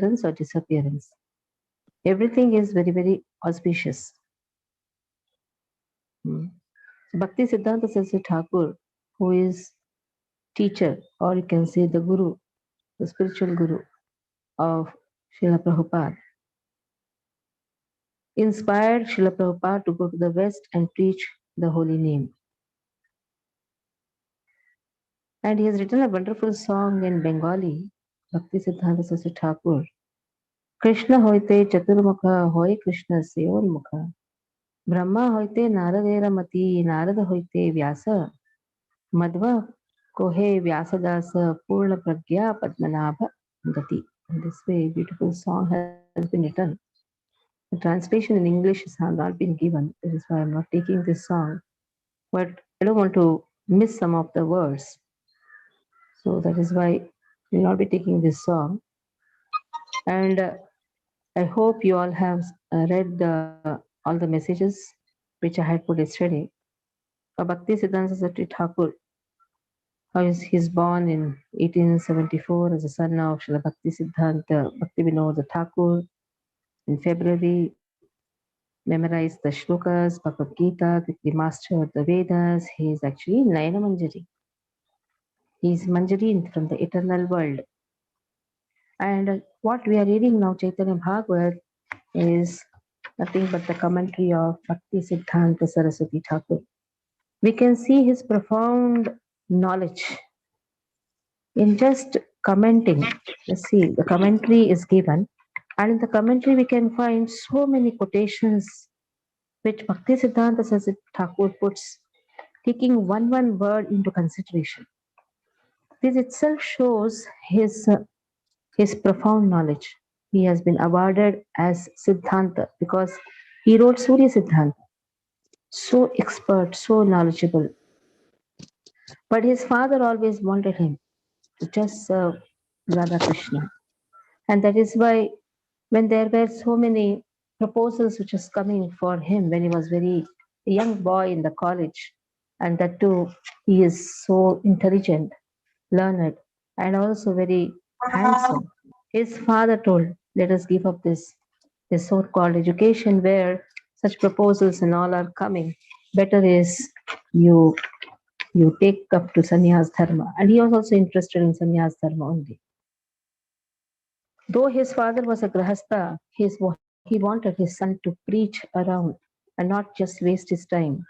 appearance or disappearance. Everything is very, very auspicious. Hmm. Bhakti Siddhanta Saraswati Thakur, who is teacher, or you can say the guru, the spiritual guru of Srila Prabhupada, inspired Srila Prabhupada to go to the West and preach the holy name. And he has written a wonderful song in Bengali, Bhakti Siddhanta Saraswati Thakur. Krishna hoite chaturmukha, hoy Krishna seor mukha. Brahma hoite Naradera mati, Narada hoite Vyasa. Madhva kohe Vyasadasa, Purna pragya Padmanabha gati. In this way, beautiful song has been written. The translation in English has not been given. That is why I'm not taking this song. But I don't want to miss some of the words. So that is why I will not be taking this song. And I hope you all have read all the messages which I had put yesterday. Bhakti Siddhanta Saraswati Thakur, how is he's born in 1874 as a son of Srila Bhakti Siddhanta Bhakti Vinod Thakur. In February, memorized the shlokas, Bhagavad Gita, quickly mastered the Vedas. He is actually Nayana Manjari. He is Manjari from the eternal world. And what we are reading now, Chaitanya Bhagavat, is nothing but the commentary of Bhakti Siddhanta Saraswati Thakur. We can see his profound knowledge in just commenting. Let's see, the commentary is given, and in the commentary we can find so many quotations which Bhakti Siddhanta Saraswati Thakur puts, taking one word into consideration. This itself shows his profound knowledge. He has been awarded as Siddhanta because he wrote Surya Siddhanta. So expert, so knowledgeable. But his father always wanted him to just serve Radha Krishna. And that is why when there were so many proposals which was coming for him when he was very a young boy in the college, and that too he is so intelligent, learned, and also very handsome. His father told, let us give up this so-called education where such proposals and all are coming. Better is you you take up to sannyas dharma. And he was also interested in sannyas dharma only. Though his father was a grahastha, he wanted his son to preach around and not just waste his time.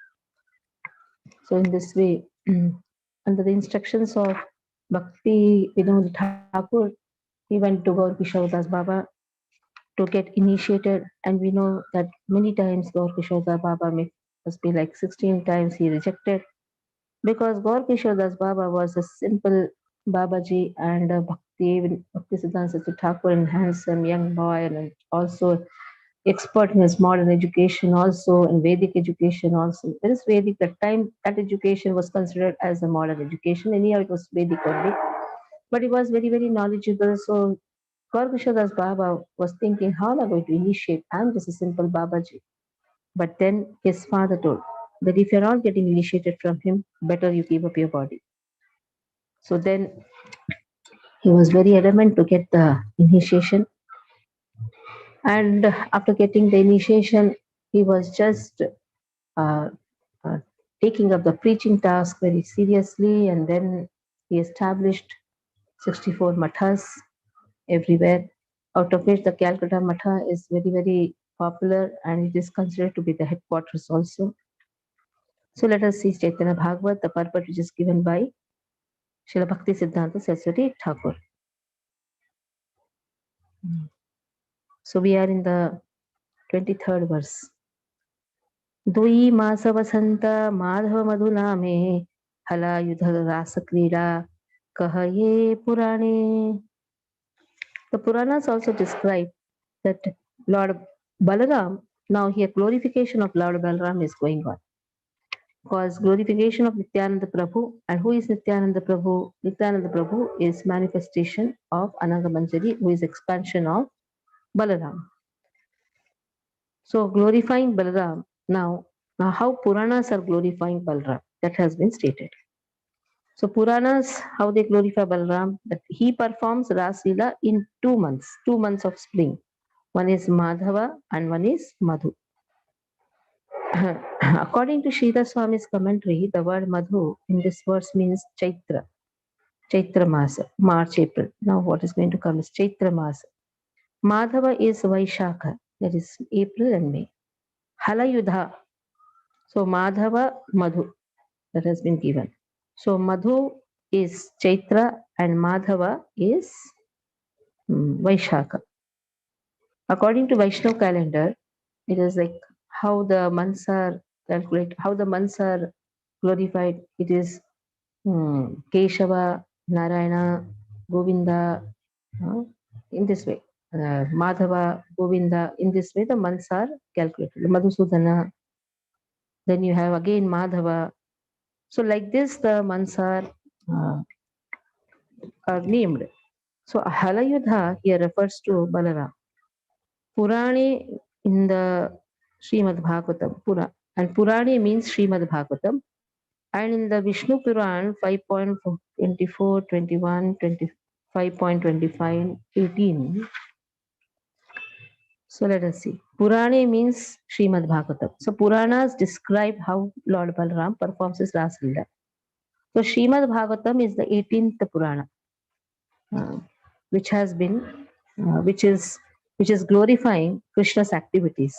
So in this way, under the instructions of Bhakti Vinod Thakur, he went to Gaur Kishore Das Baba to get initiated. And we know that many times Gaur Kishore Das Baba must be like 16 times he rejected, because Gaur Kishore Das Baba was a simple Babaji and a Bhakti Siddhanta Saraswati Thakur, and handsome young boy, and also expert in his modern education, also in Vedic education. Also, there is Vedic. That time, that education was considered as a modern education. Anyhow, it was Vedic only, but he was very, very knowledgeable. So Gaur Kishore Das Baba was thinking, how am I going to initiate? I'm just a simple Babaji. But then his father told that if you're not getting initiated from him, better you give up your body. So then he was very adamant to get the initiation. And after getting the initiation, he was just uh, uh, taking up the preaching task very seriously. And then he established 64 mathas everywhere, out of which the Calcutta Matha is very, very popular, and it is considered to be the headquarters also. So let us see Chaitanya Bhagavat, the purport which is given by Srila Bhakti Siddhanta Saraswati Thakur. So we are in the 23rd verse. Dui masa vasanta madhava madhuname hala yudha rasa krida kahaye purane. The Puranas also describe that Lord Balaram, now here glorification of Lord Balaram is going on. Because glorification of Nityananda Prabhu, and who is Nityananda Prabhu? Nityananda Prabhu is manifestation of Ananga Manjari, who is expansion of Balaram. So glorifying Balaram, now how Puranas are glorifying Balaram, that has been stated. So Puranas, how they glorify Balram, that he performs Ras Leela in 2 months, 2 months of spring. One is Madhava and one is Madhu. According to Sridhar Swami's commentary, the word Madhu in this verse means Chaitra, Chaitra Masa, March, April. Now what is going to come is Chaitra Masa. Madhava is Vaishakha, that is April and May. Halayudha, so Madhava, Madhu, that has been given. So Madhu is Chaitra and Madhava is Vaishakha. According to Vaishnav calendar, it is like how the months are calculated, how the months are glorified. It is Keshava, Narayana, Govinda, uh, in this way. Madhava, Govinda, in this way the months are calculated. Madhusudana, then you have again Madhava. So like this the months uh, are named. So Halayudha here refers to Balaram. Purani in the Srimad Bhagavatam, and Purani means Srimad Bhagavatam. And in the Vishnu Puran 5.24, 21, 25.25, 18. So let us see. Purani means Srimad Bhagavatam. So Puranas describe how Lord Balaram performs his Ras Leela. So Srimad Bhagavatam is the 18th Purana, uh, which has been, which is glorifying Krishna's activities.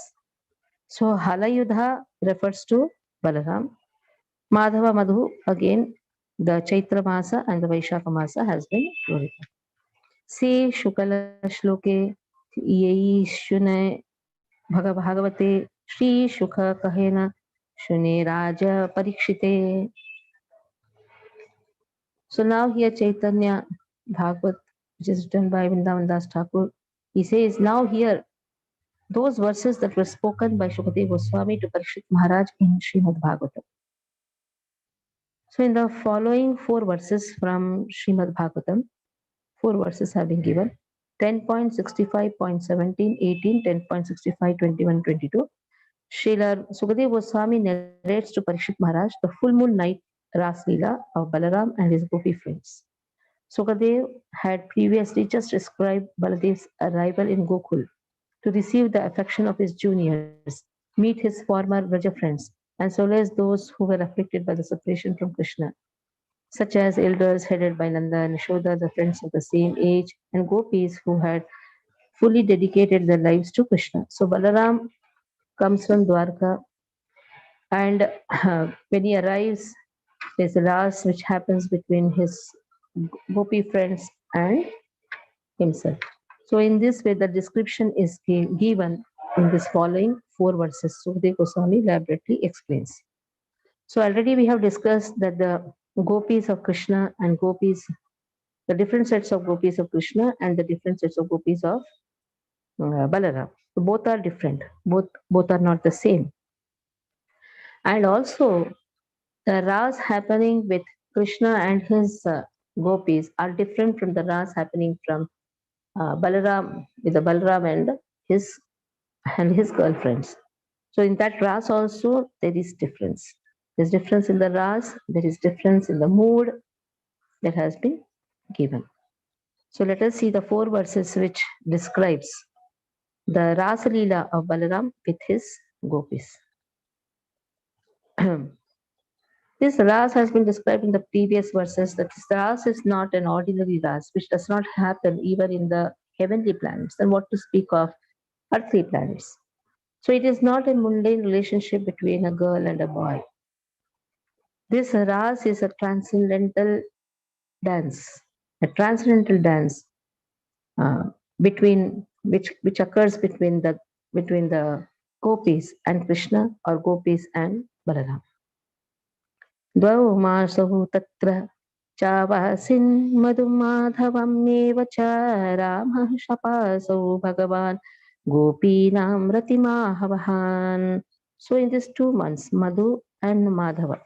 So Halayudha refers to Balaram. Madhava Madhu, again, the Chaitra Masa and the Vaishakha Masa has been glorified. Se Shukala Shloke Yei Shune Bhagavate Shri Shukha Kahena Shune Raja Parikshite. So now here Chaitanya Bhagavat, which is written by Vrindavan Das Thakur, he says, now here those verses that were spoken by Shukadeva Goswami to Parikshit Maharaj in Srimad Bhagavatam. So in the following four verses from Srimad Bhagavatam, four verses have been given: 10.65.17, 18, 10.65, 21, 22. Srila Sukadeva Goswami narrates to Parikshit Maharaj the full moon night Ras Leela of Balaram and his Gopi friends. Sukadev had previously just described Baladev's arrival in Gokul to receive the affection of his juniors, meet his former Vraja friends, and solace those who were afflicted by the separation from Krishna, such as elders headed by Nanda and Yashoda, the friends of the same age, and gopis who had fully dedicated their lives to Krishna. So Balaram comes from Dwarka, and when he arrives, there's a ras which happens between his gopi friends and himself. So in this way, the description is given in this following four verses. Sukadeva Goswami elaborately explains. So already we have discussed that the gopis of Krishna and gopis, the different sets of gopis of Krishna and the different sets of gopis of Balaram. So both are different. Both are not the same. And also the ras happening with Krishna and his gopis are different from the ras happening from Balaram with the Balaram and his girlfriends. So in that ras also there is difference. There's difference in the ras. There is difference in the mood that has been given. So let us see the four verses which describes the Rasa Leela of Balaram with his gopis. This ras has been described in the previous verses. That this ras is not an ordinary ras, which does not happen even in the heavenly planets. And what to speak of earthly planets? So it is not a mundane relationship between a girl and a boy. This ras is a dance, a transcendental dance uh, between which occurs between the gopis and Krishna or gopis and Balaram. द्वौ मासौ तत्र चावासिन् मधुमाधवमेव च रामः शपासौ भगवान् गोपीनां रतिमाहवहान्. So in these 2 months, Madhu and Madhava,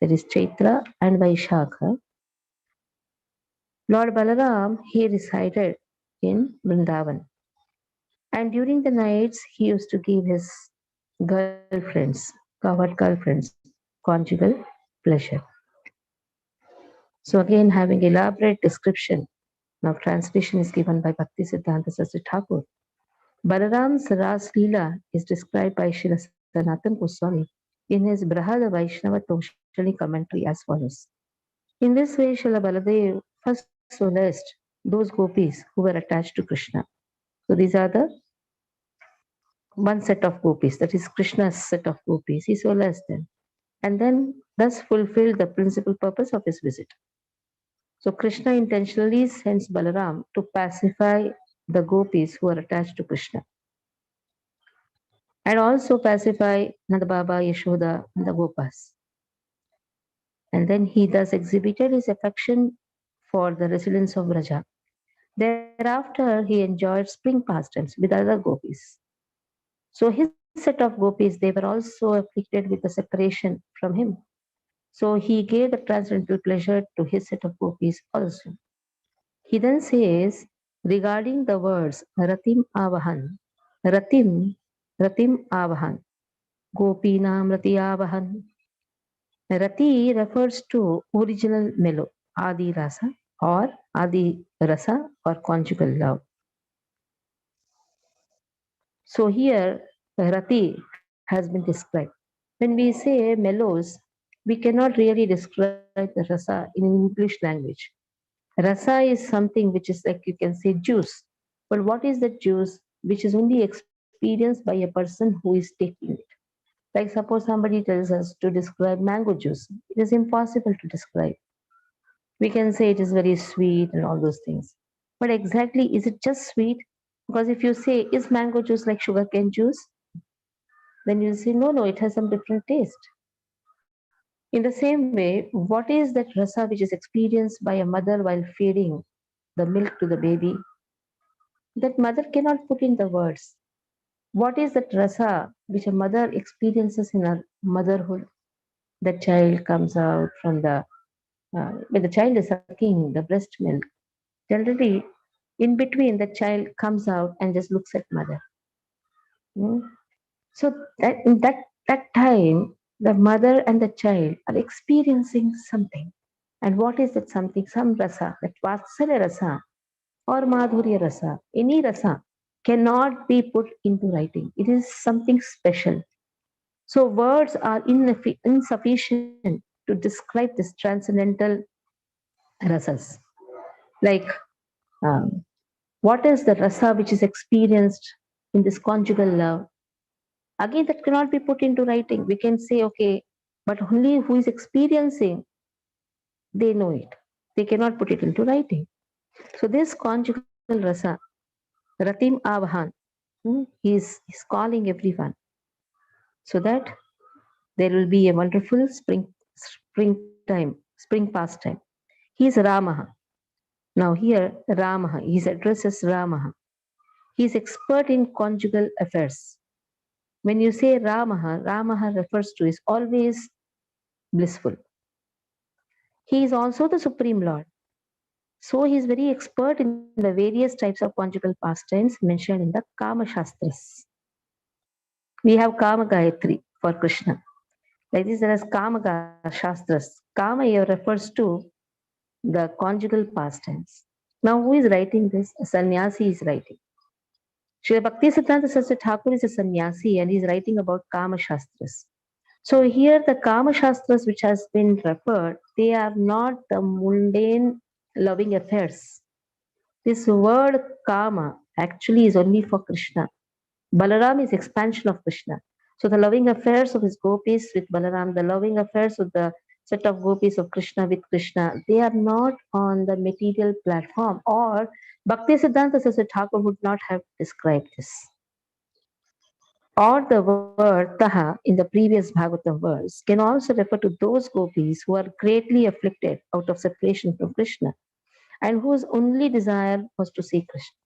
there is Chaitra and Vaishakha. Lord Balaram, he resided in Vrindavan. And during the nights, he used to give his girlfriends, covered girlfriends, conjugal pleasure. So again, having elaborate description, now translation is given by Bhaktisiddhanta Saraswati Thakur. Balaram's Ras Leela is described by Srila Sanatan Goswami in his Brahada Vaishnava Toshali commentary as follows. In this way, Srila Baladev first solaced those gopis who were attached to Krishna. So these are the one set of gopis, that is Krishna's set of gopis. He solaced them and then thus fulfilled the principal purpose of his visit. So Krishna intentionally sends Balaram to pacify the gopis who are attached to Krishna and also pacify Nanda Baba, Yashoda, and the Gopas. And then he thus exhibited his affection for the residents of Braja. Thereafter, he enjoyed spring pastimes with other gopis. So his set of gopis, they were also afflicted with the separation from him. So he gave the transcendental pleasure to his set of gopis also. He then says regarding the words Ratim Avahan, Ratim, Ratim Avahan, Gopinam Rati Avahan. Rati refers to original melo, Adi Rasa or Adi Rasa or conjugal love. So here Rati has been described. When we say mellows, we cannot really describe the rasa in English language. Rasa is something which is like you can say juice. But what is the juice which is only experienced by a person who is taking it? Like suppose somebody tells us to describe mango juice. It is impossible to describe. We can say it is very sweet and all those things. But exactly, is it just sweet? Because if you say, is mango juice like sugarcane juice? Then you'll say, no, no, it has some different taste. In the same way, what is that rasa which is experienced by a mother while feeding the milk to the baby? That mother cannot put in the words. What is that rasa which a mother experiences in her motherhood? The child comes out from when the child is sucking the breast milk, generally in between the child comes out and just looks at mother. Hmm? So that in that time, the mother and the child are experiencing something. And what is that something? Some rasa, that Vatsalya rasa or Madhurya rasa, any rasa cannot be put into writing. It is something special. So words are insufficient to describe this transcendental rasas. Like um, what is the rasa which is experienced in this conjugal love? Again, that cannot be put into writing. We can say, okay, but only who is experiencing, they know it. They cannot put it into writing. So this conjugal rasa, Ratim Avahan, he's calling everyone so that there will be a wonderful spring pastime. He is Ramaha. Now here, Ramaha, his address is Ramaha. He is expert in conjugal affairs. When you say Ramaha, Ramaha refers to is always blissful. He is also the Supreme Lord. So he is very expert in the various types of conjugal pastimes mentioned in the Kama Shastras. We have Kama Gayatri for Krishna. Like this, there is Kama Shastras. Kama here refers to the conjugal pastimes. Now, who is writing this? A sannyasi is writing. Sri Bhakti Siddhanta Saraswati Thakur is a sannyasi and he is writing about Kama Shastras. So here the Kama Shastras which has been referred, they are not the mundane loving affairs. This word Kama actually is only for Krishna. Balaram is expansion of Krishna. So the loving affairs of his gopis with Balaram, the loving affairs of the set of gopis of Krishna with Krishna, they are not on the material platform, or Bhakti Siddhanta Saraswati Thakur would not have described this. Or the word taha in the previous Bhagavatam verse can also refer to those gopis who are greatly afflicted out of separation from Krishna and whose only desire was to see Krishna.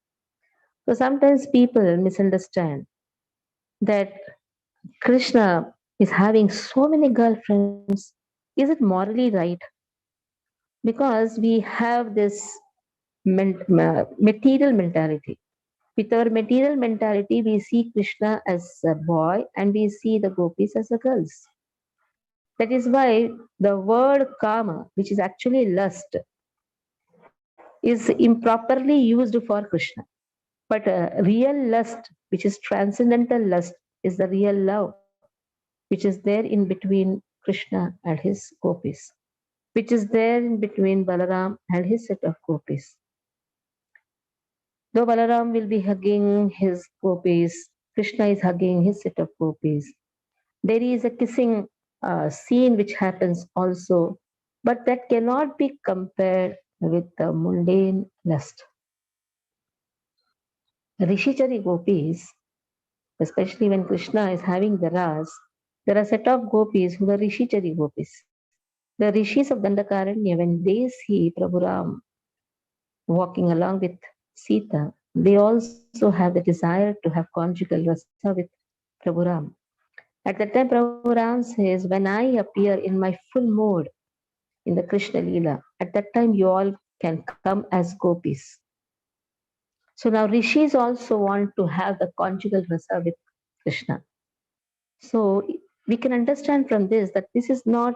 So sometimes people misunderstand that Krishna is having so many girlfriends. Is it morally right? Because we have this material mentality. With our material mentality, we see Krishna as a boy and we see the gopis as the girls. That is why the word kama, which is actually lust, is improperly used for Krishna. But real lust, which is transcendental lust, is the real love, which is there in between Krishna and his gopis, which is there in between Balaram and his set of gopis. Though Balaram will be hugging his gopis, Krishna is hugging his set of gopis. There is a kissing scene which happens also, but that cannot be compared with the mundane lust. Rishichari gopis, especially when Krishna is having the ras, there are a set of gopis who are Rishichari gopis. The rishis of Dandakaranya, when they see Prabhu Ram walking along with Sita, they also have the desire to have conjugal rasa with Prabhu Ram. At that time, Prabhu Ram says, when I appear in my full mode in the Krishna Leela, at that time you all can come as gopis. So now rishis also want to have the conjugal rasa with Krishna. So we can understand from this that this is not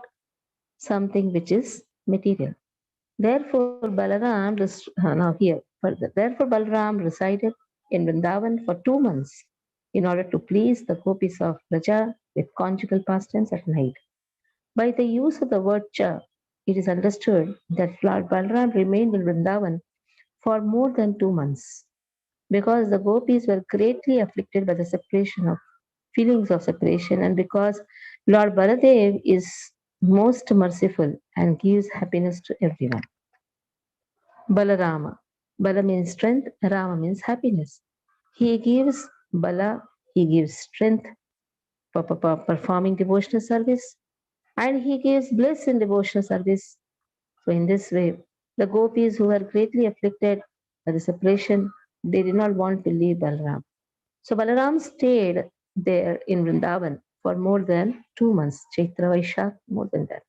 something which is material. Therefore, now here further. Therefore, Balaram resided in Vrindavan for 2 months in order to please the gopis of Raja with conjugal pastimes at night. By the use of the word cha, it is understood that Lord Balaram remained in Vrindavan for more than 2 months because the gopis were greatly afflicted by the separation of feelings of separation and because Lord Baladev is most merciful and gives happiness to everyone. Balarama. Bala means strength, Rama means happiness. He gives Bala, he gives strength for performing devotional service, and he gives bliss in devotional service. So, in this way, the gopis who were greatly afflicted by the separation, they did not want to leave Balaram. So, Balaram stayed there in Vrindavan for more than 2 months, Chaitra Vaishak, more than that.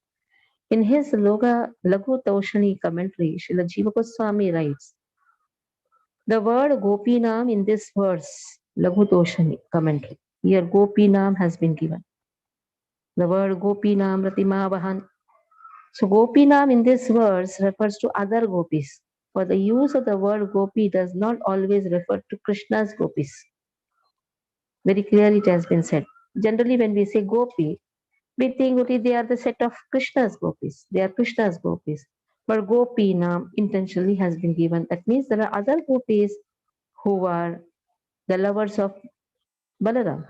In his Laghu Taushani commentary, Srila Jiva Goswami writes, the word Gopinam in this verse, Laghu Toshani commentary, here Gopinam has been given. The word Gopinam Ratima Vahan. So Gopinam in this verse refers to other gopis. For the use of the word Gopi does not always refer to Krishna's gopis. Very clearly it has been said. Generally, when we say Gopi, we think only they are the set of Krishna's gopis. They are Krishna's gopis. But Gopinam intentionally has been given. That means there are other gopis who are the lovers of Balaram.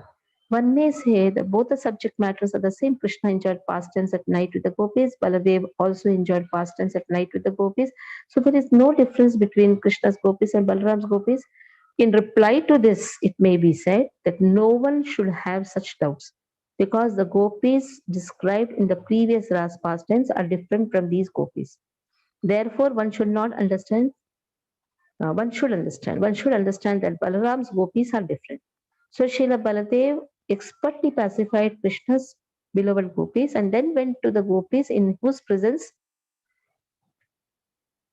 One may say that both the subject matters are the same. Krishna enjoyed pastimes at night with the gopis. Baladev also enjoyed pastimes at night with the gopis. So there is no difference between Krishna's gopis and Balaram's gopis. In reply to this, it may be said that no one should have such doubts because the gopis described in the previous Ras pastimes are different from these gopis. Therefore, one should understand that Balaram's gopis are different. So Srila Baladev expertly pacified Krishna's beloved gopis and then went to the gopis in whose presence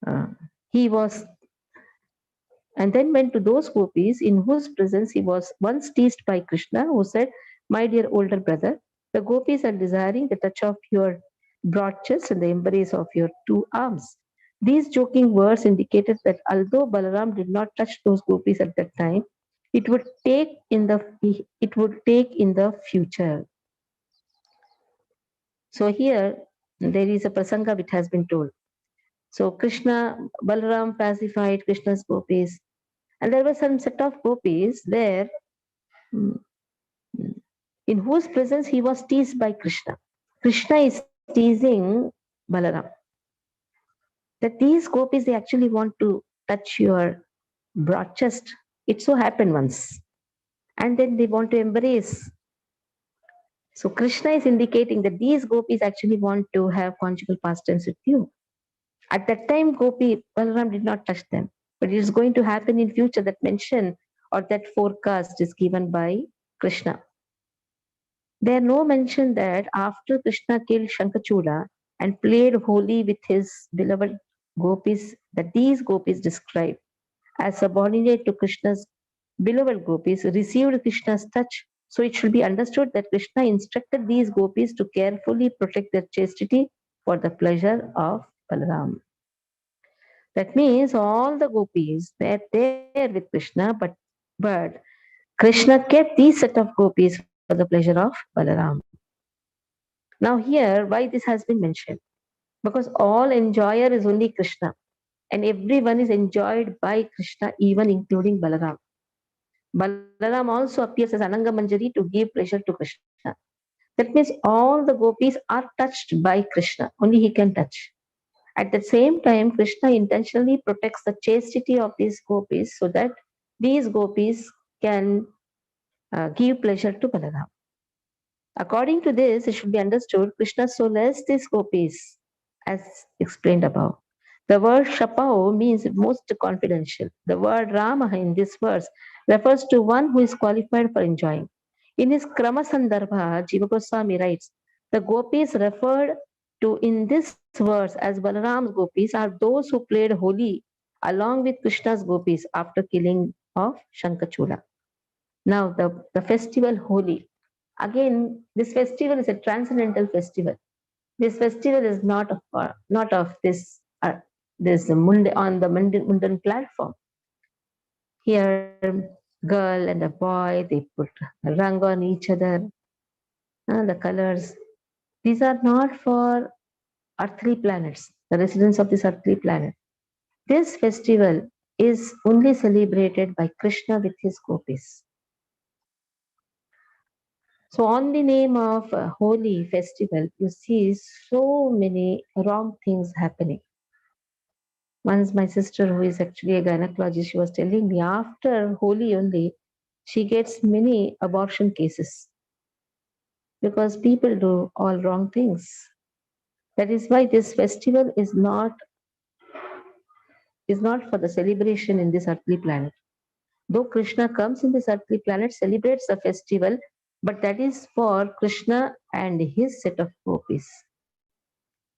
uh, he was, and then went to those gopis in whose presence he was once teased by Krishna, who said, my dear older brother, the gopis are desiring the touch of your broad chest and the embrace of your two arms. These joking words indicated that although Balaram did not touch those gopis at that time, it would take in the future. So here there is a prasanga which has been told. So Krishna, Balaram pacified Krishna's gopis, and there were some set of gopis there mm, in whose presence he was teased by Krishna. Krishna is teasing Balaram that these gopis they actually want to touch your broad chest. It so happened once, and then they want to embrace. So Krishna is indicating that these gopis actually want to have conjugal pastimes with you. At that time, Gopi Balaram did not touch them, but it is going to happen in future. That mention or that forecast is given by Krishna. There no mention that after Krishna killed Shankachuda and played holy with his beloved gopis, that these gopis described as subordinate to Krishna's beloved gopis received Krishna's touch So it should be understood that Krishna instructed these gopis to carefully protect their chastity for the pleasure of Balaram. That means all the gopis were there with Krishna, but Krishna kept these set of gopis for the pleasure of Balaram. Now here, why this has been mentioned? Because all enjoyer is only Krishna, and everyone is enjoyed by Krishna, even including Balaram. Balaram also appears as Ananga Manjari to give pleasure to Krishna. That means all the gopis are touched by Krishna, only he can touch. At the same time, Krishna intentionally protects the chastity of these gopis so that these gopis can give pleasure to Balaram. According to this, it should be understood Krishna so less these gopis, as explained above. The word Shapao means most confidential. The word Rama in this verse refers to one who is qualified for enjoying. In his Krama Sandarbha, Jiva Goswami writes, the gopis referred to in this verse as Balaram's gopis are those who played Holi along with Krishna's gopis after killing of Shankachula. Now, the festival Holi. Again, this festival is a transcendental festival. This festival is not of this on the Mundan platform. Here, girl and a boy, they put rang on each other, the colors. These are not for earthly planets, the residents of this earthly planet. This festival is only celebrated by Krishna with his gopis. So, on the name of Holi festival, you see so many wrong things happening. Once, my sister, who is actually a gynecologist, she was telling me after Holi only, she gets many abortion cases because people do all wrong things. That is why this festival is not for the celebration in this earthly planet. Though Krishna comes in this earthly planet, celebrates the festival, but that is for Krishna and his set of gopis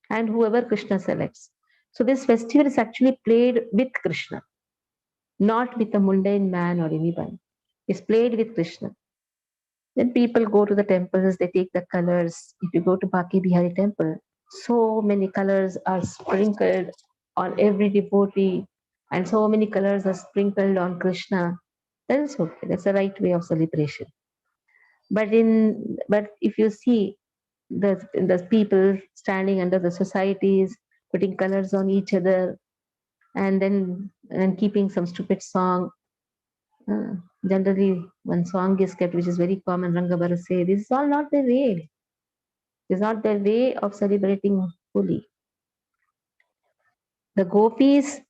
and whoever Krishna selects. So this festival is actually played with Krishna, not with a mundane man or anyone. It's played with Krishna. Then people go to the temples, they take the colors. If you go to Baki Bihari temple, so many colors are sprinkled on every devotee, and so many colors are sprinkled on Krishna. That is okay. That's the right way of celebration. But if you see the people standing under the societies, putting colors on each other, and keeping some stupid song. Uh, Generally, one song is kept, which is very common. Ranga say, this is all not the way. It is not the way of celebrating Holi. The gopis,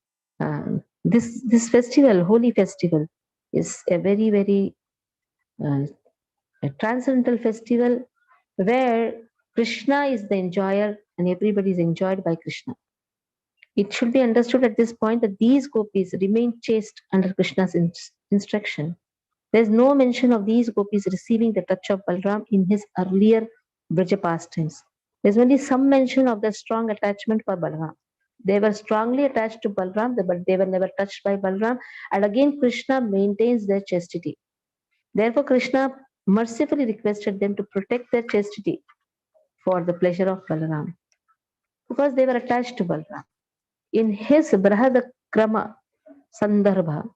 this festival, Holi festival, is a very uh, a transcendental festival where Krishna is the enjoyer and everybody is enjoyed by Krishna. It should be understood at this point that these gopis remain chaste under Krishna's instruction. There is no mention of these gopis receiving the touch of Balram in his earlier Braja pastimes. There is only some mention of their strong attachment for Balram. They were strongly attached to Balram, but they were never touched by Balram. And again, Krishna maintains their chastity. Therefore, Krishna mercifully requested them to protect their chastity for the pleasure of Balaram because they were attached to Balram. In his Brahadakrama Sandarbha,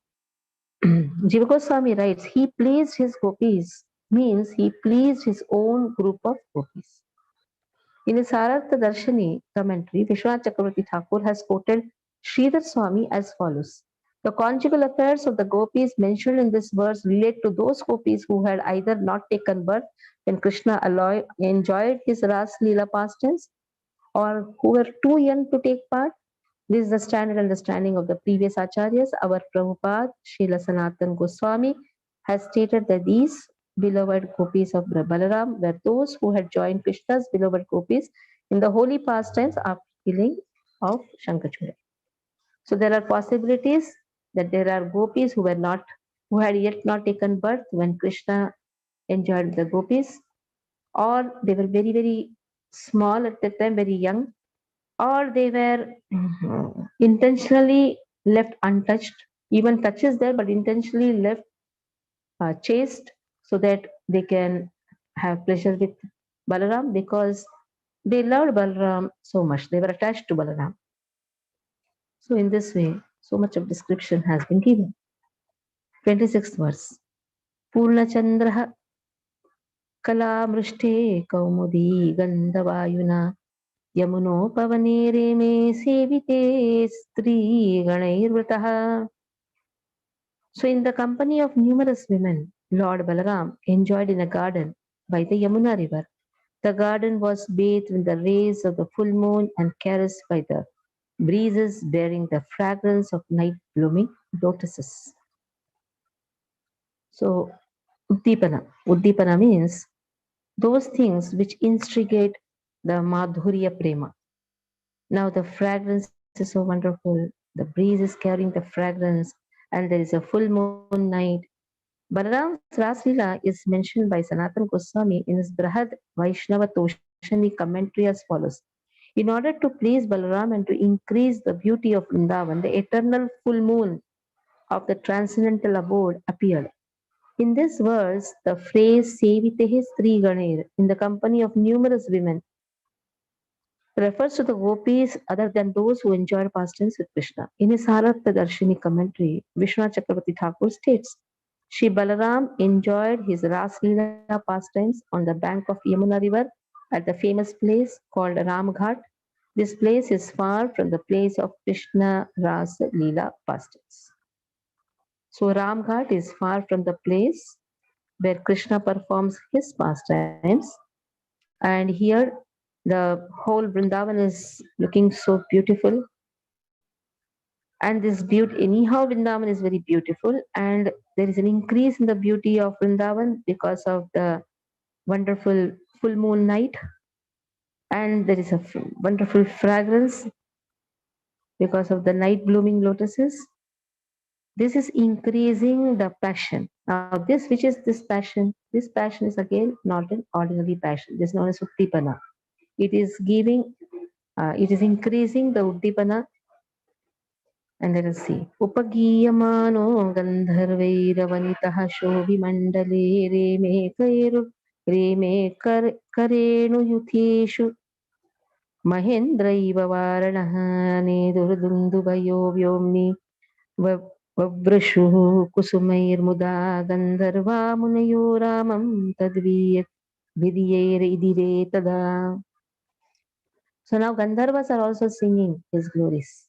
Jiva Goswami writes, he pleased his gopis, means he pleased his own group of gopis. In his Sarartha Darshani commentary, Vishwanath Chakravarti Thakur has quoted Sridhar Swami as follows. The conjugal affairs of the gopis mentioned in this verse relate to those gopis who had either not taken birth when Krishna enjoyed his Ras Leela pastimes or who were too young to take part. This is the standard understanding of the previous acharyas. Our Prabhupada, Srila Sanatan Goswami, has stated that these beloved gopis of Balaram were those who had joined Krishna's beloved gopis in the holy pastimes after killing of Shankachura. So there are possibilities that there are gopis who had yet not taken birth when Krishna enjoyed the gopis, or they were very small at that time, very young, or they were intentionally left untouched. Even touch is there, but intentionally left chaste, so that they can have pleasure with Balaram because they loved Balaram so much. They were attached to Balaram. So, in this way, so much of description has been given. 26th verse. Purnachandra कलामृष्टे Kaumudi गन्धवायुना यमुनोपवने रेमे सेविते स्त्रीगणैर्वृतः. So in the company of numerous women, Lord Balaram enjoyed in a garden by the Yamuna river. The garden was bathed in the rays of the full moon and caressed by the breezes bearing the fragrance of night blooming lotuses. So Uddipana. Uddipana means those things which instigate the Madhurya Prema. Now the fragrance is so wonderful, the breeze is carrying the fragrance, and there is a full moon night. Balaram's Raslila is mentioned by Sanatan Goswami in his Brahad Vaishnava Toshani commentary as follows. In order to please Balaram and to increase the beauty of Vrindavan, the eternal full moon of the transcendental abode appeared. In this verse, the phrase Sevitehe Sri Ganer, in the company of numerous women, refers to the gopis other than those who enjoyed pastimes with Krishna. In his Saratha Darshini commentary, Vishwanath Chakravarti Thakur states, Shri Balaram enjoyed his Ras Leela pastimes on the bank of Yamuna river at the famous place called Ramghat. This place is far from the place of Krishna Ras Leela pastimes. So Ramghat is far from the place where Krishna performs his pastimes. And here the whole Vrindavan is looking so beautiful. And this beauty, anyhow, Vrindavan is very beautiful. And there is an increase in the beauty of Vrindavan because of the wonderful full moon night. And there is a wonderful fragrance because of the night blooming lotuses. This is increasing the passion. Now, this, which is this passion? This passion is again not an ordinary passion. This is known as Uttipana. It is giving, it is increasing the Uddipana. And let us see. Upagiyamano gandharvairavanitāh shobhimandale reme karenu yutheshu mahendraiva varanah nedurdunduvayo vyomni vavrashuh kusumairmuda gandharva munayo ramam tadviyat vidyair idire tada. So now Gandharvas are also singing his glories.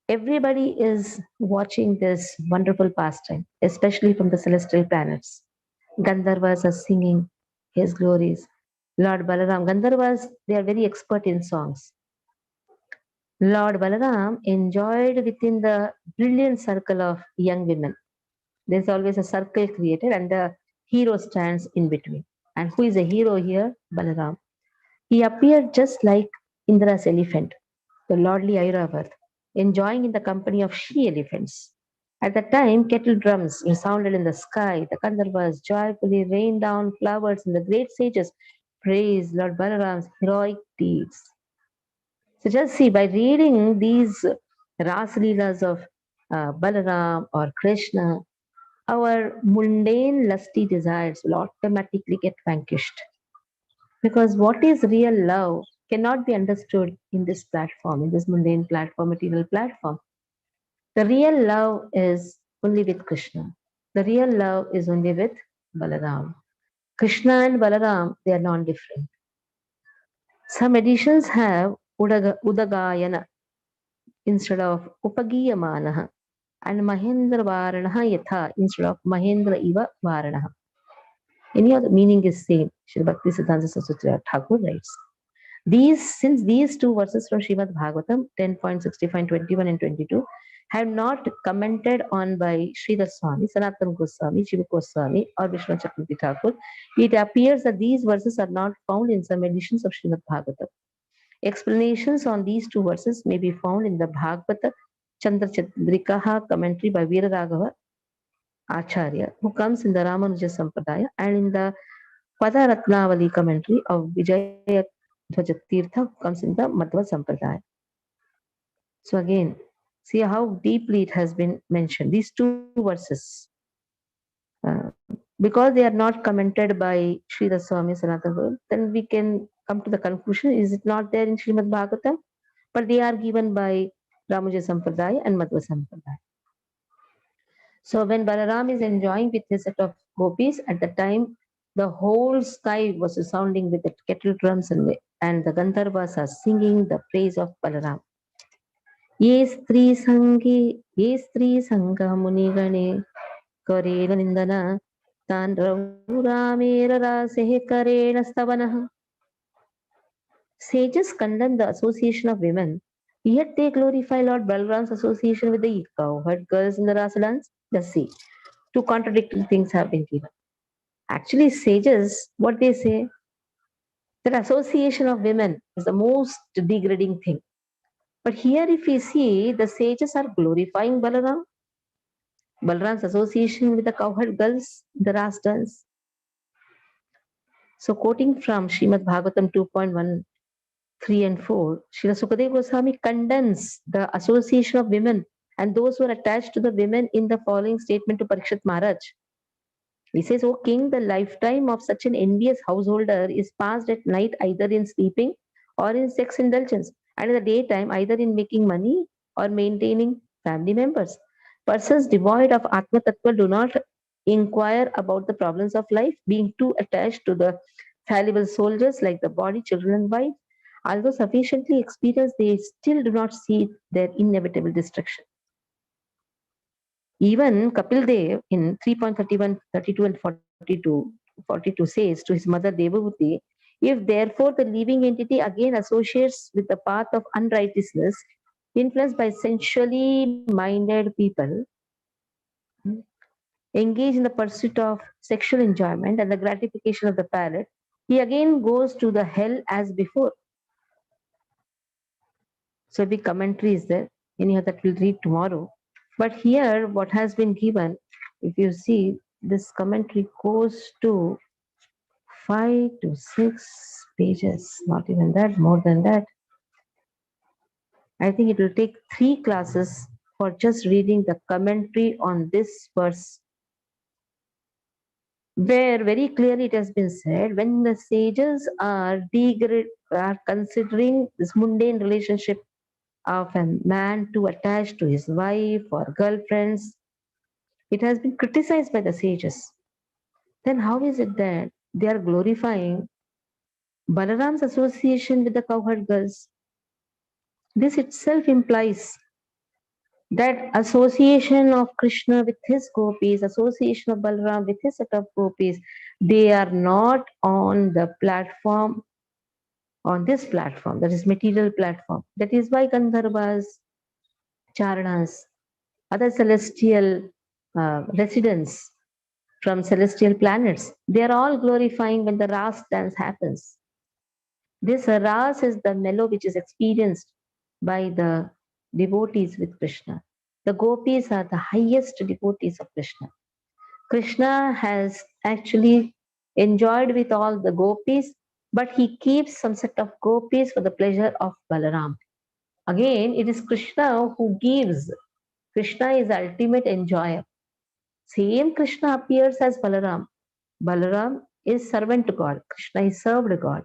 Everybody is watching this wonderful pastime, especially from the celestial planets. Gandharvas are singing his glories. Lord Balaram, Gandharvas, they are very expert in songs. Lord Balaram enjoyed within the brilliant circle of young women. There's always a circle created, and the hero stands in between. And who is a hero here? Balaram. He appeared just like Indra's elephant, the lordly Airavat, enjoying in the company of she elephants. At the time, kettle drums resounded in the sky. The Gandharvas joyfully rained down flowers, and the great sages praised Lord Balaram's heroic deeds. So just see, by reading these Ras Leelas of Balaram or Krishna, our mundane lusty desires will automatically get vanquished. Because what is real love cannot be understood in this platform, in this mundane platform, material platform. The real love is only with Krishna. The real love is only with Balaram. Krishna and Balaram, they are non-different. Some editions have Udagayana instead of Upagiyamanaha and Mahendra Varanaha Yatha instead of Mahendra Iva Varanaha. Any other meaning is same. Shri Bhakti Siddhanta Saraswati Thakur writes. Since these two verses from Srimad Bhagavatam 10.65, 21 and 22 have not commented on by Sridhar Swami, Sanatana Goswami, Jiva Goswami or Vishnu Chakravarti Thakur, it appears that these verses are not found in some editions of Srimad Bhagavatam. Explanations on these two verses may be found in the Bhagavata Chandra Chandrikaha commentary by Veera Raghava Acharya, who comes in the Ramanuja Sampradaya, and in the Padaratnavali commentary of Vijaya Dvajatirtha, who comes in the Madhva Sampradaya. So again, see how deeply it has been mentioned. These two verses, Because they are not commented by Srila Swami Sanatana, then we can come to the conclusion, is it not there in Srimad Bhagavatam? But they are given by Ramanuja Sampradaya and Madhva Sampradaya. So when Balaram is enjoying with his set of gopis, at the time the whole sky was resounding with the kettle drums and the Gandharvas are singing the praise of Balaram. Ye stri sangi, ye stri sangha munigane, करेण निंदन तान रघुरामेर रासे करेण स्तवनः. Sages condemn the association of women, yet they glorify Lord Balram's association with the cowherd girls in the Rasa dance. Just see, two contradicting things have been given. Actually, sages, what they say, that association of women is the most degrading thing. But here, if we see, the sages are glorifying Balaram, Balaram's association with the cowherd girls, the Ras dance. So, quoting from Srimad Bhagavatam 2.1, 3 and 4, Srila Sukadeva Goswami condemns the association of women and those who are attached to the women in the following statement to Parikshit Maharaj. He says, O king, the lifetime of such an envious householder is passed at night either in sleeping or in sex indulgence, and in the daytime either in making money or maintaining family members. Persons devoid of Atma Tattva do not inquire about the problems of life, being too attached to the fallible soldiers like the body, children, and wife. Although sufficiently experienced, they still do not see their inevitable destruction. Even Kapil Dev in 3.31, 32, and 42 says to his mother Devahuti, if therefore the living entity again associates with the path of unrighteousness, influenced by sensually minded people, engaged in the pursuit of sexual enjoyment and the gratification of the palate, he again goes to the hell as before. So big commentary is there. Anyhow, that we'll read tomorrow. But here, what has been given, if you see, this commentary goes to 5 to 6 pages, not even that, more than that. I think it will take 3 classes for just reading the commentary on this verse, where very clearly it has been said when the sages are considering this mundane relationship of a man to attach to his wife or girlfriends, it has been criticized by the sages. Then how is it that they are glorifying Balaram's association with the cowherd girls? This itself implies that association of Krishna with his gopis, association of Balaram with his set of gopis, they are not on the platform, on this platform, that is material platform. That is why Gandharvas, Charanas, other celestial residents from celestial planets, they are all glorifying when the Ras dance happens. This Ras is the mellow which is experienced by the devotees with Krishna. The gopis are the highest devotees of Krishna. Krishna has actually enjoyed with all the gopis, but he keeps some set of gopis for the pleasure of Balaram. Again, it is Krishna who gives. Krishna is the ultimate enjoyer. Same Krishna appears as Balaram. Balaram is servant to God. Krishna is served God.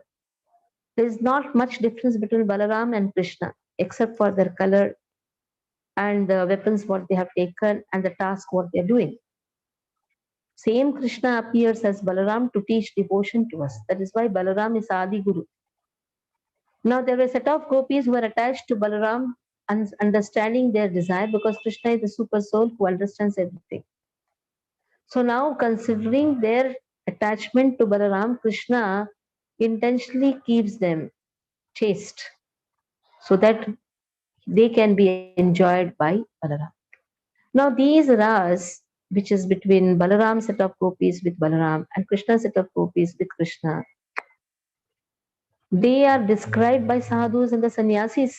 There is not much difference between Balaram and Krishna, except for their color and the weapons what they have taken and the task what they are doing. Same Krishna appears as Balaram to teach devotion to us. That is why Balaram is Adi Guru. Now there were a set of gopis who were attached to Balaram, understanding their desire, because Krishna is the super soul who understands everything. So now, considering their attachment to Balaram, Krishna intentionally keeps them chaste so that they can be enjoyed by Balaram. Now, these ras, which is between Balaram's set of gopis with Balaram and Krishna's set of gopis with Krishna, they are described by sadhus and the sannyasis.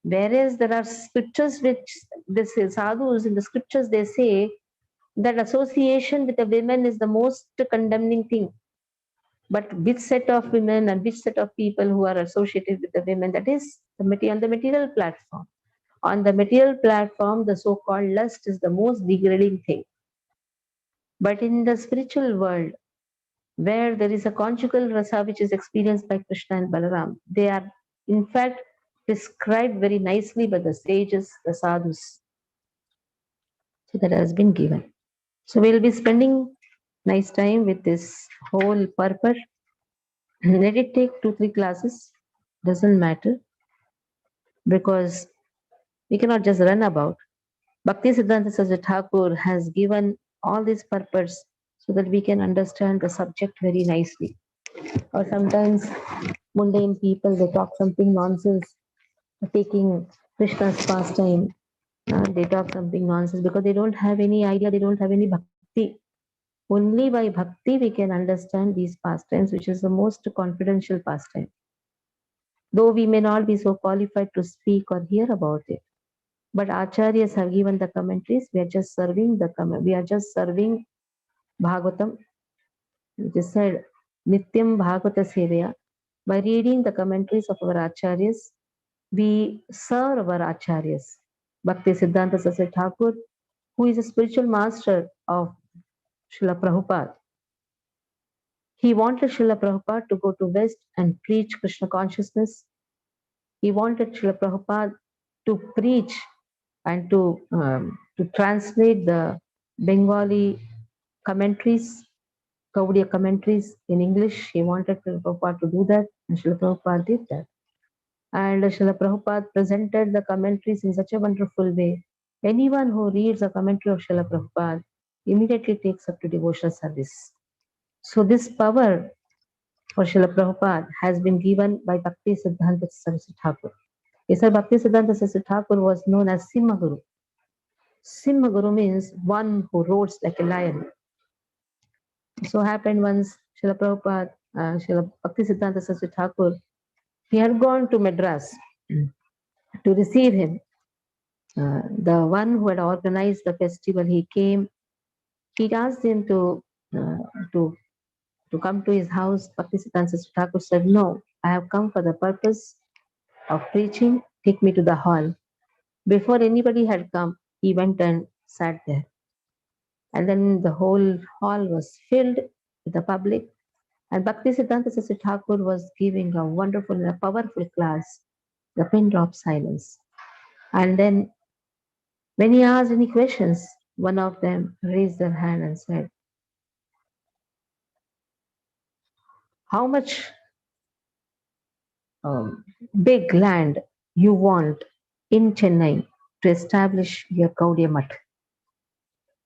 Whereas there are scriptures which this sadhus in the scriptures they say that association with the women is the most condemning thing. But which set of women and which set of people who are associated with the women, that is on the material platform. On the material platform, the so-called lust is the most degrading thing. But in the spiritual world, where there is a conjugal rasa which is experienced by Krishna and Balaram, they are in fact described very nicely by the sages, the sadhus. So that has been given. So we'll be spending nice time with this whole purpose. Let it take 2-3 classes, doesn't matter, because we cannot just run about. Bhakti Siddhanta Saraswati Thakur has given all these purpose so that we can understand the subject very nicely. Or sometimes mundane people, they talk something nonsense, taking Krishna's pastime. They talk something nonsense because they don't have any idea, they don't have any bhakti. Only by bhakti we can understand these pastimes, which is the most confidential pastime. Though we may not be so qualified to speak or hear about it, but acharyas have given the commentaries. We are just serving we are just serving Bhagavatam, which is said Nityam Bhagavata Sevaya. By reading the commentaries of our acharyas, we serve our acharyas. Bhakti Siddhanta Saraswati Thakur, who is a spiritual master of Srila Prabhupada, he wanted Srila Prabhupada to go to West and preach Krishna consciousness. He wanted Srila Prabhupada to preach and to translate the Bengali commentaries, Gaudiya commentaries in English. He wanted Srila Prabhupada to do that, and Srila Prabhupada did that. And Srila Prabhupada presented the commentaries in such a wonderful way. Anyone who reads a commentary of Srila Prabhupada immediately takes up to devotional service. So this power for Srila Prabhupada has been given by Bhakti Siddhanta Saraswati Thakur. Yes, sir, Bhakti Siddhanta Saraswati Thakur was known as Simha Guru. Simha Guru means one who roars like a lion. So happened once Srila Prabhupada, Srila Bhakti Siddhanta Saraswati Thakur, he had gone to Madras to receive him. The one who had organized the festival, he came. He asked him uh, to to come to his house. Bhakti Siddhanta Saraswati Thakur said, "No, I have come for the purpose of preaching. Take me to the hall." Before anybody had come, he went and sat there. And then the whole hall was filled with the public. And Bhakti Siddhanta Saraswati Thakur was giving a wonderful and a powerful class, the pin drop silence. And then when he asked any questions, one of them raised their hand and said, "How much um, big land you want in Chennai to establish your Gaudiya Math?"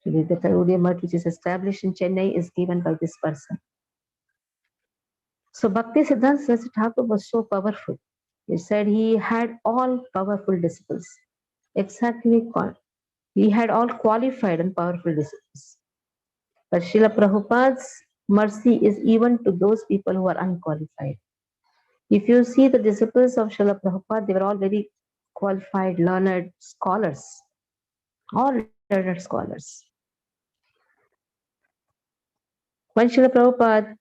Today, the Gaudiya Math, which is established in Chennai, is given by this person. So Bhakti Siddhanta Saraswati Thakur was so powerful. He said he had all powerful disciples. Exactly, he had all qualified and powerful disciples. But Srila Prabhupada's mercy is even to those people who are unqualified. If you see the disciples of Srila Prabhupada, they were all very qualified, learned scholars, all learned scholars. When Srila Prabhupada,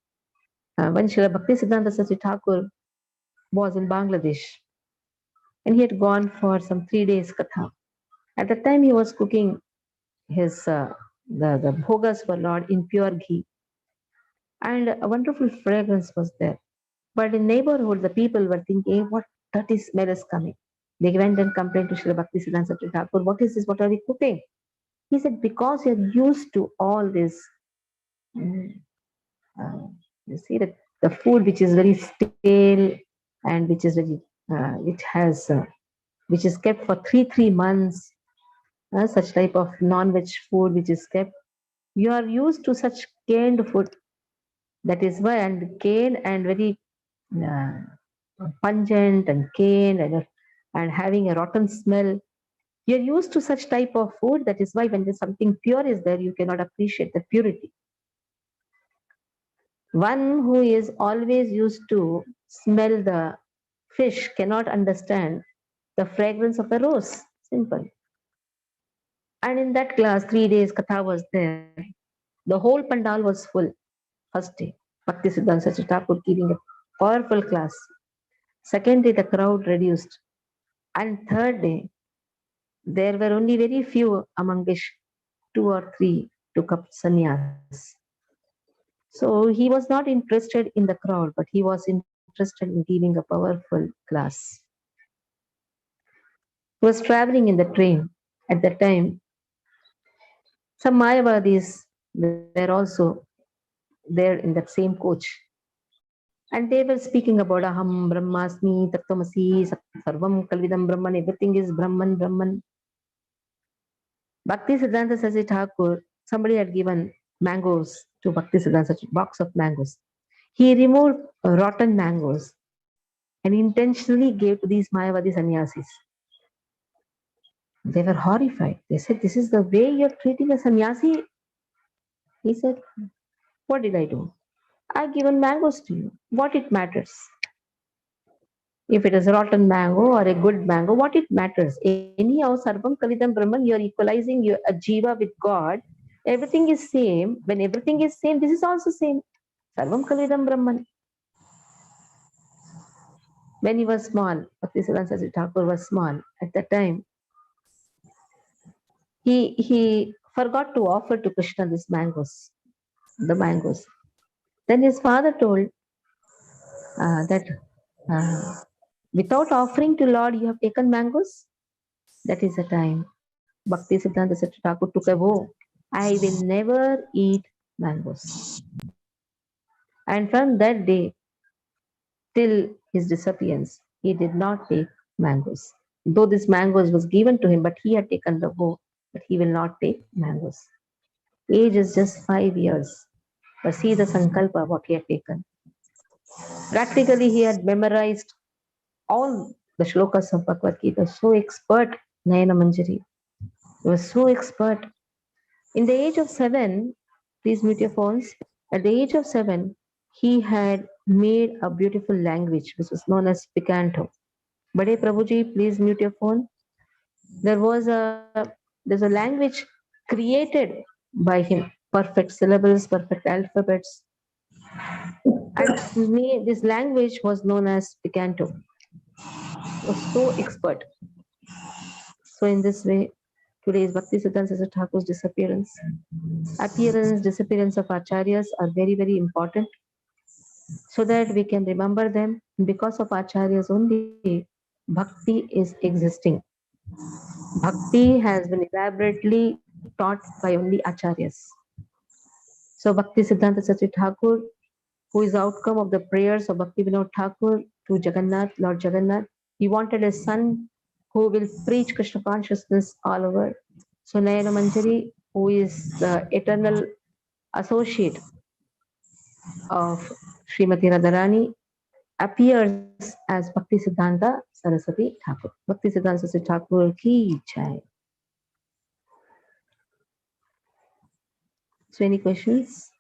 when Srila Bhakti Siddhanta Saraswati Thakur was in Bangladesh, and he had gone for some 3 days katha. At the time, he was cooking his the bhogas for Lord in pure ghee, and a wonderful fragrance was there. But in neighborhood, the people were thinking, "What dirty smell is coming?" They went and complained to Srila Bhakti Siddhanta Saraswati Thakur, "What is this? What are we cooking?" He said, "Because you're used to all this, mm, uh, you see that the food which is very stale and which is very, which is kept for three months, such type of non-veg food which is kept. You are used to such canned food. That is why, and canned and very uh, pungent and canned and having a rotten smell. You're used to such type of food. That is why when there's something pure is there, you cannot appreciate the purity. One who is always used to smell the fish cannot understand the fragrance of the rose. Simple. And in that class, 3 days Katha was there. The whole pandal was full. First day, Bhakti Siddhanta Saraswati Thakur giving a powerful class. Second day, the crowd reduced. And third day, there were only very few among which 2 or 3 took up sannyas. So he was not interested in the crowd, but he was interested in giving a powerful class. He was traveling in the train. At that time, some Mayavadis were also there in that same coach. And they were speaking about Aham, Brahmasmi, Tattvamasi, Sarvam, Kalvidam, Brahman, everything is Brahman, Brahman. Bhakti Siddhanta Saraswati Thakur, somebody had given mangoes to Bhakti Siddhanta, box of mangoes. He removed rotten mangoes and intentionally gave to these Mayavadi sannyasis. They were horrified. They said, "This is the way you're treating a sannyasi?" He said, "What did I do? I've given mangoes to you. What it matters? If it is a rotten mango or a good mango, what it matters? Anyhow, Sarvam Kalidam Brahman, you're equalizing your a jiva with God. Everything is same. When everything is same, this is also same. Sarvam Kalidam Brahman." When he was small, Bhaktisiddhanta Saraswati Thakur was small. At that time, he forgot to offer to Krishna these mangoes, the mangoes. Then his father told that without offering to Lord, you have taken mangoes. That is the time Bhakti Siddhanta Saraswati Thakur took a vow. I will never eat mangoes. And from that day till his disappearance, he did not take mangoes. Though this mangoes was given to him, but he had taken the vow that he will not take mangoes. Age is just 5 years. But see the sankalpa, what he had taken. Practically, he had memorized all the shlokas of Bhagavad Gita. So expert, Nayana Manjari. He was so expert. In the age of 7, please mute your phones. At the age of 7, he had made a beautiful language which was known as Picanto. Bade Prabhuji, please mute your phone. There's a language created by him, perfect syllables, perfect alphabets, and this language was known as Picanto. He was so expert. So in this way, today's Bhakti Siddhanta Saraswati Thakur's disappearance. Appearance, disappearance of acharyas are very, very important so that we can remember them. Because of acharyas only, bhakti is existing. Bhakti has been elaborately taught by only acharyas. So Bhakti Siddhanta Saraswati Thakur, who is the outcome of the prayers of Bhakti Vinod Thakur to Jagannath, Lord Jagannath, he wanted a son who will preach Krishna consciousness all over. So Nayana Manjari, who is the eternal associate of Srimati Radharani, appears as Bhakti Siddhanta Saraswati Thakur. Bhakti Siddhanta Saraswati Thakur ki jai. So any questions?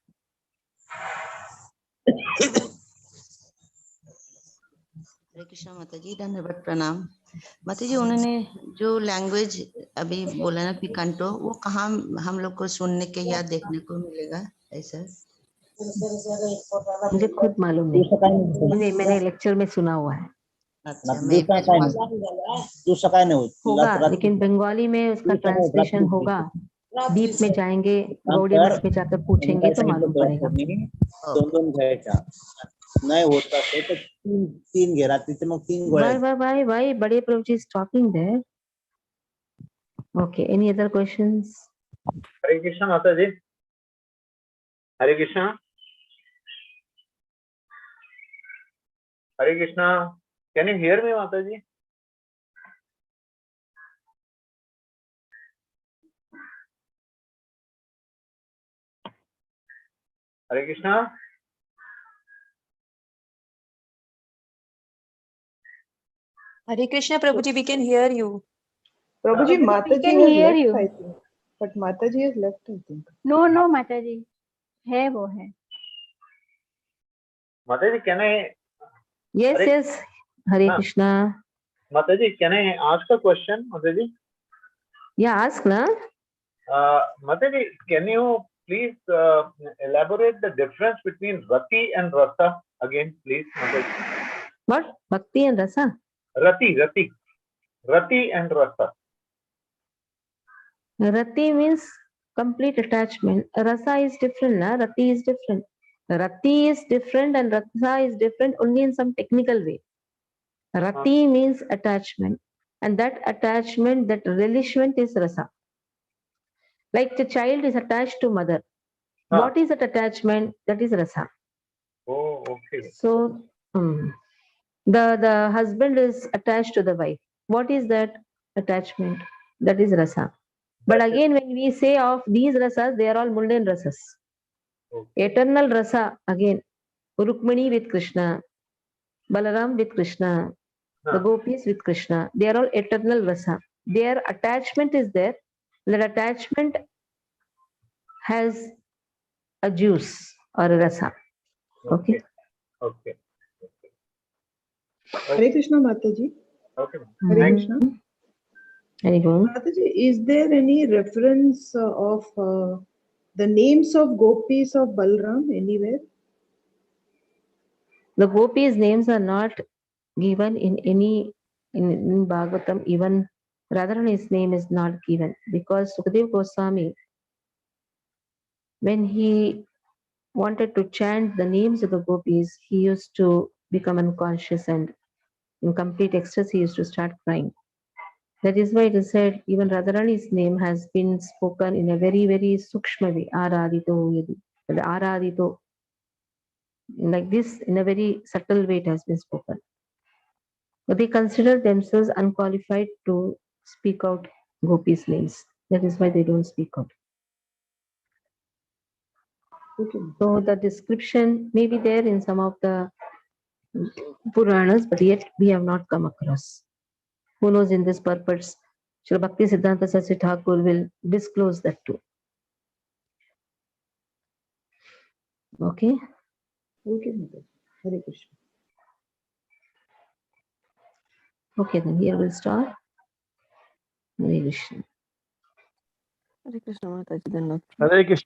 हरे कृष्णा माता जी, धन्यवाद, प्रणाम। माता जी, उन्होंने जो language अभी बोला ना Picanto, वो कहाँ हम लोग को सुनने के या देखने को मिलेगा ऐसा? मुझे खुद मालूम नहीं, मैंने लेक्चर में सुना हुआ है। अच्छा, होगा, लेकिन बंगाली में उसका ट्रांसलेशन होगा। डीप में जाएंगे, गौड़िया मठ में जाकर पूछेंगे तो मालूम पड़ेगा। नहीं होता तो तीन घेरा तिथे मग 3 गोळ्या। Why बड़े प्रभु जी is talking there? Okay, any other questions? Hare Krishna Mata ji. Hare Krishna. Hare Krishna. Can you hear me, Mata ji? Hare Krishna. Hare Krishna, Prabhuji, we can hear you. Prabhuji, Mataji can has hear left, you. I think. But Mataji has left, I think. No, Mataji. है वो है. Mata ji, can I? Yes. Hare Krishna. Mata ji, can I ask a question, Mata ji? Yeah, ask na. Mata ji, can you please elaborate the difference between Rati and Rasa again, please, Mata ji? What? Bhakti and Rasa? Rati and Rasa. Rati means complete attachment. Rasa is different, na? Rati is different. Rati is different and rasa is different only in some technical way. Rati means attachment, and that attachment, that relishment is rasa. Like the child is attached to mother. What is that attachment? That is rasa. Oh, okay. So the husband is attached to the wife. What is that attachment? That is rasa. But again, when we say of these rasas, they are all mundane rasas. Okay. Eternal rasa, again, Rukmini with Krishna, Balaram with Krishna, the gopis with Krishna, they are all eternal rasa. Their attachment is there. That attachment has a juice or a rasa. Okay. Okay. Hare Krishna Mataji. Okay. Hare Krishna. Very good. Mataji, is there any reference of the names of gopis of Balram anywhere? The gopis' names are not given in any in Bhagavatam. Even Radharani's name is not given because Sukadeva Goswami, when he wanted to chant the names of the gopis, he used to become unconscious and in complete ecstasy, he used to start crying. That is why it is said even Radharani's name has been spoken in a very, very sukshma way. Aradito yadi. The Aradito. Like this, in a very subtle way, it has been spoken. But they consider themselves unqualified to speak out gopis' names. That is why they don't speak out. Okay. So the description may be there in some of the Puranas, but yet we have not come across. Who knows, in this purpose, Srila Bhakti Siddhanta Saraswati Thakur will disclose that too. Okay? Okay, Mataji. Hare Krishna. Okay, then here we'll start. Hare Krishna. Hare Krishna Mataji, then not. Hare Krishna.